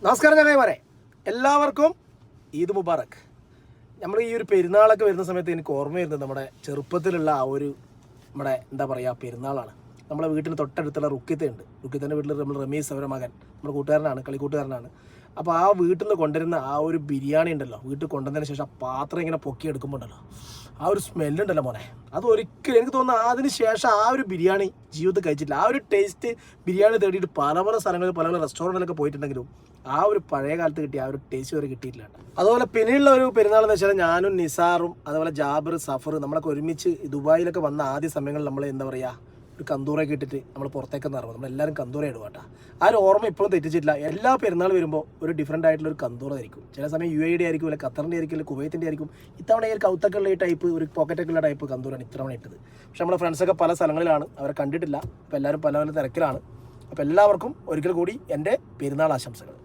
നമസ്കാരം ചങ്ങായിമാരെ, എല്ലാവർക്കും ഈദ് മുബാറക്. നമ്മൾ ഈ ഒരു പെരുന്നാളൊക്കെ വരുന്ന സമയത്ത് എനിക്ക് ഓർമ്മ വരുന്നത് നമ്മുടെ ചെറുപ്പത്തിലുള്ള ആ ഒരു നമ്മുടെ എന്താ പറയുക പെരുന്നാളാണ്. നമ്മളെ വീട്ടിന് തൊട്ടടുത്തുള്ള റുക്കിത്തയുണ്ട്. റുക്കിത്തൻ്റെ വീട്ടിൽ നമ്മൾ റമീസ് അവരുടെ മകൻ നമ്മുടെ കൂട്ടുകാരനാണ്, കളിക്കൂട്ടുകാരനാണ്. അപ്പോൾ ആ വീട്ടിൽ നിന്ന് കൊണ്ടുവരുന്ന ആ ഒരു ബിരിയാണി ഉണ്ടല്ലോ, വീട്ടിൽ കൊണ്ടുവന്നതിന് ശേഷം ആ പാത്രം ഇങ്ങനെ പൊക്കി എടുക്കുമ്പോണ്ടല്ലോ ആ ഒരു സ്മെല്ലുണ്ടല്ലോ മോനെ, അത് ഒരിക്കലും എനിക്ക് തോന്നുന്നു അതിന് ശേഷം ആ ഒരു ബിരിയാണി ജീവിതത്തിൽ കഴിച്ചിട്ടില്ല. ആ ഒരു ടേസ്റ്റ് ബിരിയാണി തേടിയിട്ട് പല പല സ്ഥലങ്ങളിൽ പല പല റെസ്റ്റോറൻറ്റിലൊക്കെ പോയിട്ടുണ്ടെങ്കിലും ആ ഒരു പഴയ കാലത്ത് കിട്ടിയ ആ ഒരു ടേസ്റ്റ് വരെ കിട്ടിയിട്ടില്ല. അതുപോലെ പിന്നെയുള്ള ഒരു പെരുന്നാൾ എന്ന് വെച്ചാൽ ഞാനും നിസാറും അതുപോലെ ജാബിർ സഫർ നമ്മളൊക്കെ ഒരുമിച്ച് ദുബായിലൊക്കെ വന്ന ആദ്യ സമയങ്ങളിൽ നമ്മൾ എന്താ പറയുക ഒരു കന്തൂറയൊക്കെ ഇട്ടിട്ട് നമ്മൾ പുറത്തേക്കെന്ന് ഇറങ്ങും. നമ്മളെല്ലാവരും കന്തൂറ ഇടുക കേട്ടോ. ആ ഒരു ഓർമ്മ ഇപ്പോഴും തെറ്റിച്ചിട്ടില്ല. എല്ലാ പെരുന്നാൾ വരുമ്പോൾ ഒരു ഡിഫറൻ്റ് ആയിട്ടുള്ള ഒരു കന്തൂറ ആയിരിക്കും. ചില സമയം UAE ആയിരിക്കും, അല്ലെ ഖത്തറിൻ്റെ ആയിരിക്കും, അല്ലെ കുവൈത്തിൻ്റെ ആയിരിക്കും. ഇത്തവണ ഈ കൗത്തൊക്കെയുള്ള ഈ ടൈപ്പ് ഒരു പോക്കറ്റൊക്കെയുള്ള ടൈപ്പ് കന്തൂറാണ് ഇത്തവണ ഇട്ടത്. പക്ഷെ നമ്മുടെ ഫ്രണ്ട്സൊക്കെ പല സ്ഥലങ്ങളിലാണ്, അവരെ കണ്ടിട്ടില്ല. അപ്പോൾ എല്ലാവരും പല പല തിരക്കിലാണ്. അപ്പോൾ എല്ലാവർക്കും ഒരിക്കൽ കൂടി എൻ്റെ പെരുന്നാൾ ആശംസകൾ.